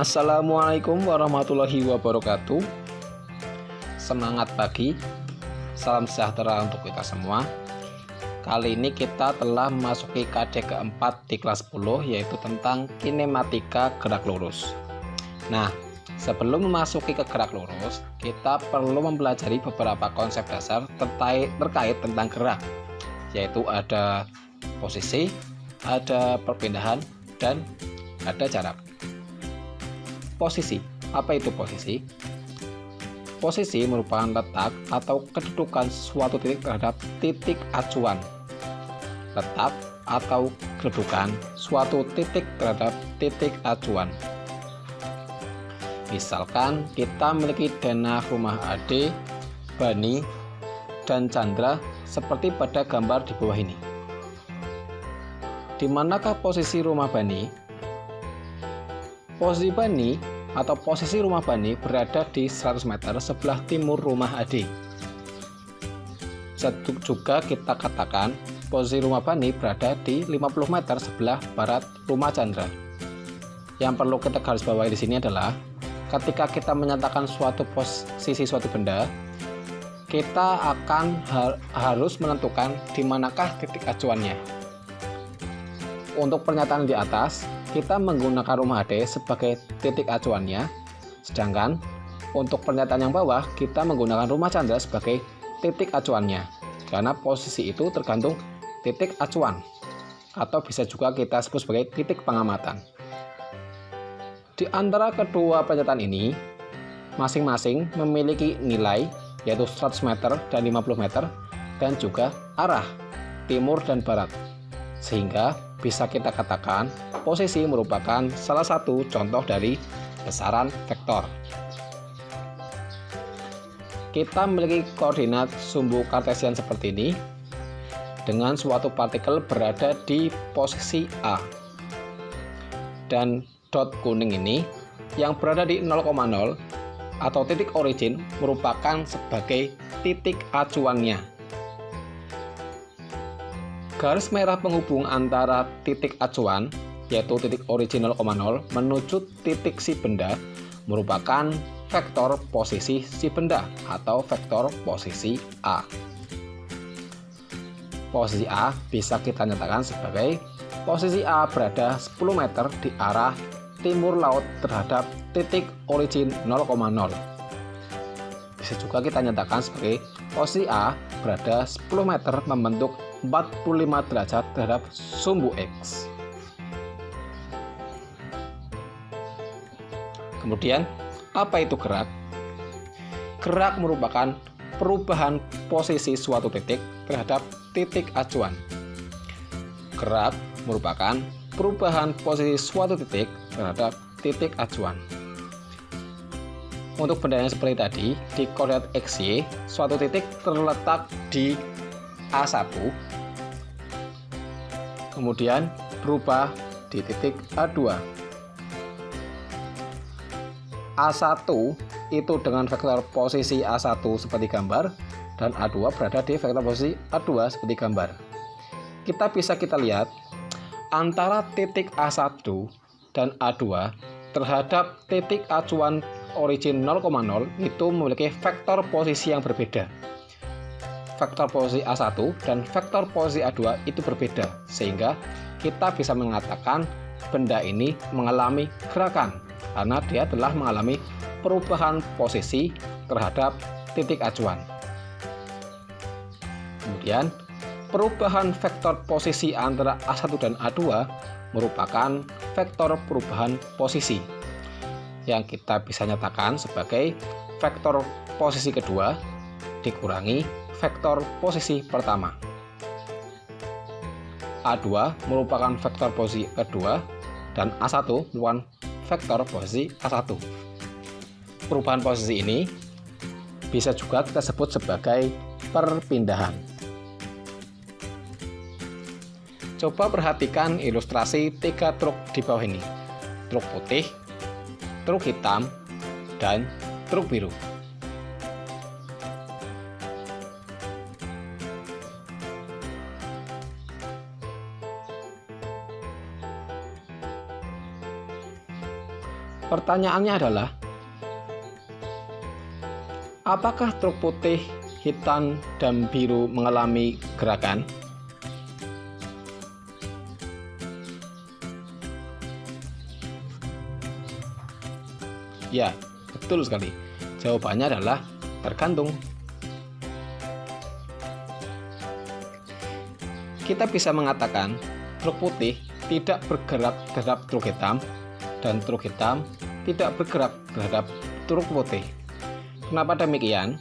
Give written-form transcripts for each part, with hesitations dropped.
Assalamualaikum warahmatullahi wabarakatuh. Semangat pagi, salam sejahtera untuk kita semua. Kali ini kita telah memasuki KD keempat di kelas 10, yaitu tentang kinematika gerak lurus. Nah, sebelum memasuki ke gerak lurus, kita perlu mempelajari beberapa konsep dasar terkait tentang gerak, yaitu ada posisi, ada perpindahan, dan ada jarak. Posisi. Apa itu posisi? Posisi merupakan letak atau kedudukan suatu titik terhadap titik acuan. Letak atau kedudukan suatu titik terhadap titik acuan. Misalkan kita memiliki dana rumah Ade, Bani, dan Chandra seperti pada gambar di bawah ini. Di manakah posisi rumah Bani? Posisi Bani atau posisi rumah Bani berada di 100 meter sebelah timur rumah Ade. Juga kita katakan posisi rumah Bani berada di 50 meter sebelah barat rumah Chandra. Yang perlu kita garis bawahi di sini adalah ketika kita menyatakan suatu posisi suatu benda, kita akan harus menentukan di manakah titik acuannya. Untuk pernyataan di atas, kita menggunakan rumah Ade sebagai titik acuannya, sedangkan untuk pernyataan yang bawah kita menggunakan rumah Chandra sebagai titik acuannya, karena posisi itu tergantung titik acuan, atau bisa juga kita sebut sebagai titik pengamatan. Di antara kedua pernyataan ini, masing-masing memiliki nilai, yaitu 100 meter dan 50 meter, dan juga arah, timur dan barat, sehingga bisa kita katakan posisi merupakan salah satu contoh dari besaran vektor. Kita memiliki koordinat sumbu kartesian seperti ini, dengan suatu partikel berada di posisi A. Dan dot kuning ini yang berada di 0,0 atau titik origin merupakan sebagai titik acuannya. Garis merah penghubung antara titik acuan, yaitu titik origin 0,0 menuju titik si benda, merupakan vektor posisi si benda atau vektor posisi A. Posisi A bisa kita nyatakan sebagai posisi A berada 10 meter di arah timur laut terhadap titik origin 0,0. Bisa juga kita nyatakan sebagai posisi A berada 10 meter membentuk 45 derajat terhadap sumbu X. Kemudian, apa itu gerak? Gerak merupakan perubahan posisi suatu titik terhadap titik acuan. Gerak merupakan perubahan posisi suatu titik terhadap titik acuan. Untuk benda yang seperti tadi, di koordinat XY, suatu titik terletak di A1, kemudian berubah di titik A2. A1 itu dengan vektor posisi A1 seperti gambar, dan A2 berada di vektor posisi A2 seperti gambar. Kita lihat antara titik A1 dan A2 terhadap titik acuan origin 0,0 itu memiliki vektor posisi yang berbeda. Vektor posisi A1 dan vektor posisi A2 itu berbeda, sehingga kita bisa mengatakan benda ini mengalami gerakan karena dia telah mengalami perubahan posisi terhadap titik acuan. Kemudian, perubahan vektor posisi antara A1 dan A2 merupakan vektor perubahan posisi yang kita bisa nyatakan sebagai vektor posisi kedua dikurangi vektor posisi pertama. A2 merupakan vektor posisi kedua dan A1 merupakan vektor posisi A1. Perubahan posisi ini bisa juga kita sebut sebagai perpindahan. Coba perhatikan ilustrasi 3 truk di bawah ini. Truk putih, truk hitam, dan truk biru. Pertanyaannya adalah, apakah truk putih, hitam, dan biru mengalami gerakan? Ya, betul sekali. Jawabannya adalah tergantung. Kita bisa mengatakan truk putih tidak bergerak terhadap truk hitam dan truk hitam tidak bergerak terhadap truk putih. Kenapa demikian?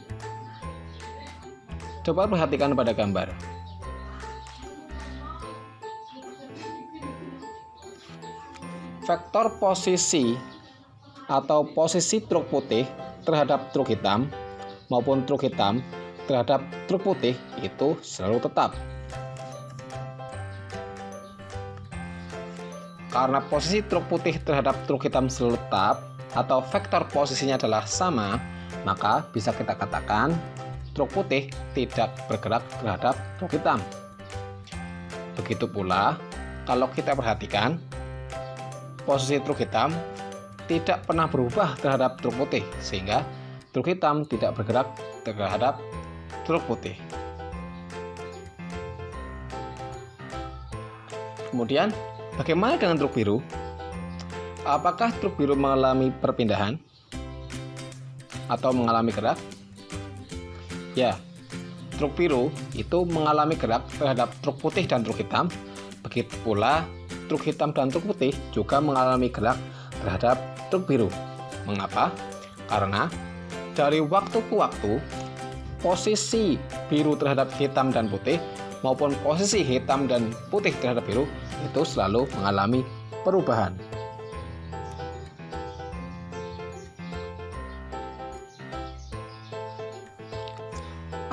Coba perhatikan pada gambar. Vektor posisi atau posisi truk putih terhadap truk hitam maupun truk hitam terhadap truk putih itu selalu tetap. Karena posisi truk putih terhadap truk hitam selalu tetap atau vektor posisinya adalah sama, maka bisa kita katakan truk putih tidak bergerak terhadap truk hitam. Begitu pula kalau kita perhatikan posisi truk hitam tidak pernah berubah terhadap truk putih, sehingga truk hitam tidak bergerak terhadap truk putih. Kemudian, bagaimana dengan truk biru? Apakah truk biru mengalami perpindahan atau mengalami gerak? Ya, truk biru itu mengalami gerak terhadap truk putih dan truk hitam. Begitu pula truk hitam dan truk putih juga mengalami gerak terhadap truk biru. Mengapa? Karena dari waktu ke waktu posisi biru terhadap hitam dan putih maupun posisi hitam dan putih terhadap biru itu selalu mengalami perubahan.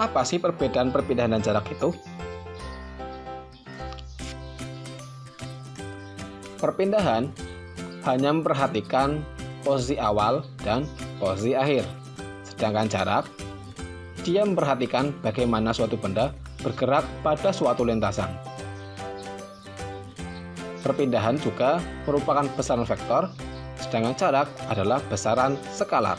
Apa sih perbedaan perpindahan dan jarak itu? Perpindahan hanya memperhatikan posisi awal dan posisi akhir. Sedangkan jarak, dia memperhatikan bagaimana suatu benda bergerak pada suatu lintasan. Perpindahan juga merupakan besaran vektor, sedangkan jarak adalah besaran skalar.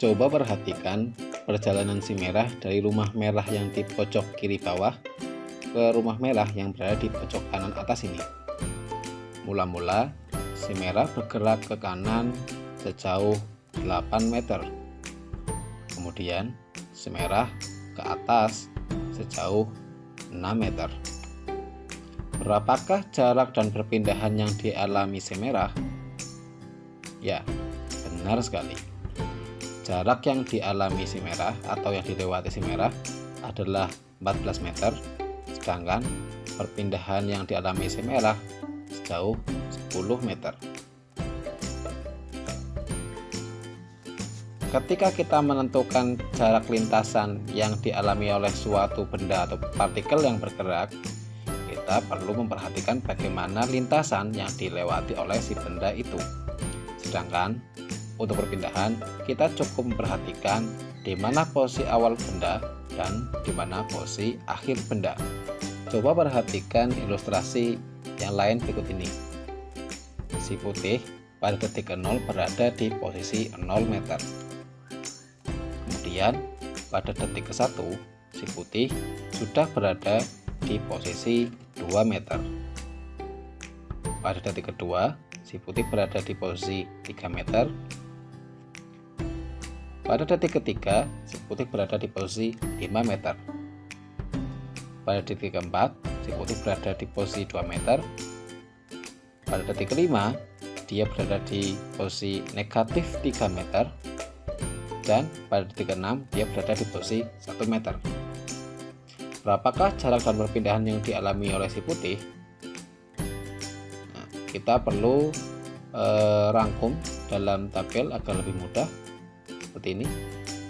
Coba perhatikan perjalanan si merah dari rumah merah yang di pojok kiri bawah ke rumah merah yang berada di pojok kanan atas ini. Mula-mula si merah bergerak ke kanan sejauh 8 meter. Kemudian si merah ke atas sejauh 6 meter. Berapakah jarak dan perpindahan yang dialami si merah? Ya, benar sekali. Jarak yang dialami si merah atau yang dilewati si merah adalah 14 meter, sedangkan perpindahan yang dialami si merah sejauh 10 meter. Ketika kita menentukan jarak lintasan yang dialami oleh suatu benda atau partikel yang bergerak, kita perlu memperhatikan bagaimana lintasan yang dilewati oleh si benda itu. Sedangkan untuk perpindahan, kita cukup memperhatikan di mana posisi awal benda dan di mana posisi akhir benda. Coba perhatikan ilustrasi yang lain berikut ini. Si putih pada detik ke-0 berada di posisi 0 meter. Kemudian pada detik ke-1, si putih sudah berada di posisi 2 meter. Pada detik kedua, si putih berada di posisi 3 meter. Pada detik ketiga, si putih berada di posisi 5 meter. Pada detik keempat, si putih berada di posisi 2 meter. Pada detik kelima, dia berada di posisi negatif 3 meter. Dan pada detik keenam, dia berada di posisi 1 meter. Berapakah jarak dan perpindahan yang dialami oleh si putih? Nah, kita perlu rangkum dalam tabel agar lebih mudah. Seperti ini,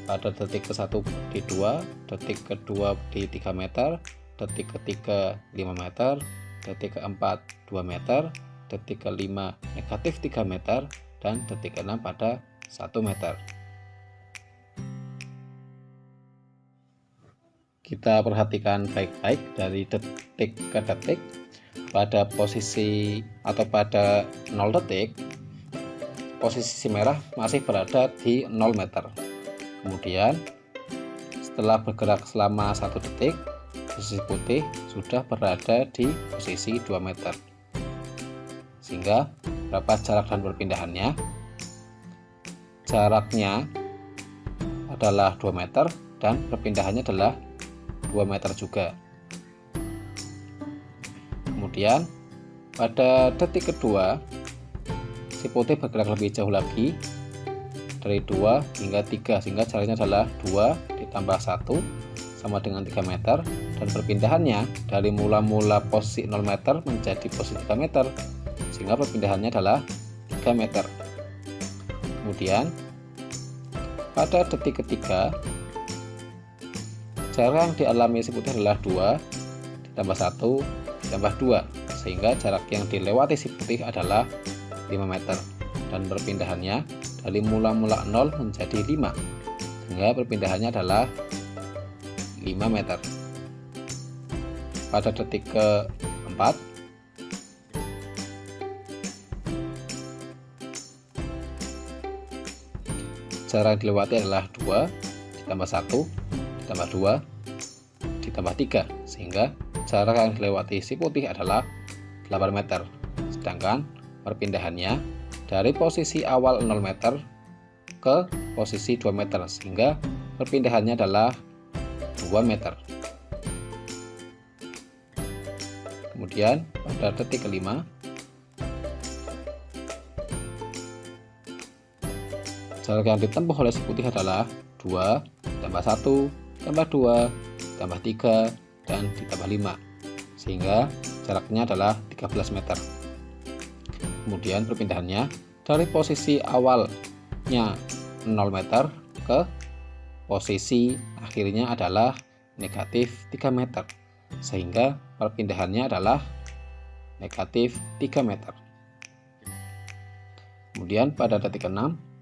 pada detik ke-1 di 2, detik kedua di 3 meter, detik ketiga 5 meter, detik keempat 2 meter, detik kelima negatif 3 meter, dan detik ke-6 pada 1 meter. kita perhatikan baik-baik dari detik ke detik. Pada posisi atau pada 0 detik, posisi si merah masih berada di 0 meter. Kemudian setelah bergerak selama 1 detik, posisi putih sudah berada di posisi 2 meter. Sehingga berapa jarak dan perpindahannya? Jaraknya adalah 2 meter dan perpindahannya adalah 2 meter juga. Kemudian pada detik kedua, si putih bergerak lebih jauh lagi dari 2 hingga 3, sehingga jaraknya adalah 2 ditambah 1 sama dengan 3 meter, dan perpindahannya dari mula-mula posisi 0 meter menjadi posisi 3 meter, sehingga perpindahannya adalah 3 meter. Kemudian pada detik ketiga, jarak yang dialami si putih adalah 2 ditambah 1 ditambah 2, sehingga jarak yang dilewati si putih adalah 5 meter, dan perpindahannya dari mula-mula 0 menjadi 5, sehingga perpindahannya adalah 5 meter. Pada detik keempat, jarak yang dilewati adalah 2 ditambah 1 ditambah 2 ditambah 3, sehingga jarak yang dilewati si putih adalah 8 meter. Sedangkan perpindahannya dari posisi awal 0 meter ke posisi 2 meter, sehingga perpindahannya adalah 2 meter. Kemudian pada detik kelima, jarak yang ditempuh oleh si putih adalah 2 tambah 1 tambah 2 tambah 3 dan ditambah 5, sehingga jaraknya adalah 13 meter. Kemudian perpindahannya dari posisi awalnya 0 meter ke posisi akhirnya adalah negatif 3 meter, sehingga perpindahannya adalah negatif 3 meter. Kemudian pada detik ke-6,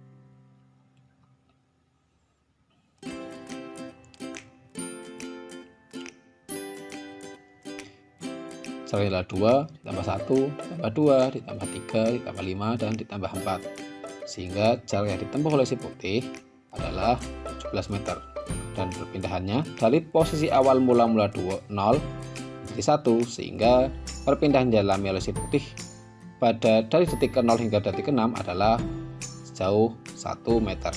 jaraknya adalah 2 ditambah 1 ditambah 2 ditambah 3 ditambah 5 dan ditambah 4, sehingga jarak yang ditempuh oleh si putih adalah 17 meter, dan perpindahannya dari posisi awal mula-mula 0 menjadi 1, sehingga perpindahan yang dialami oleh si putih dari detik ke 0 hingga detik ke 6 adalah sejauh 1 meter.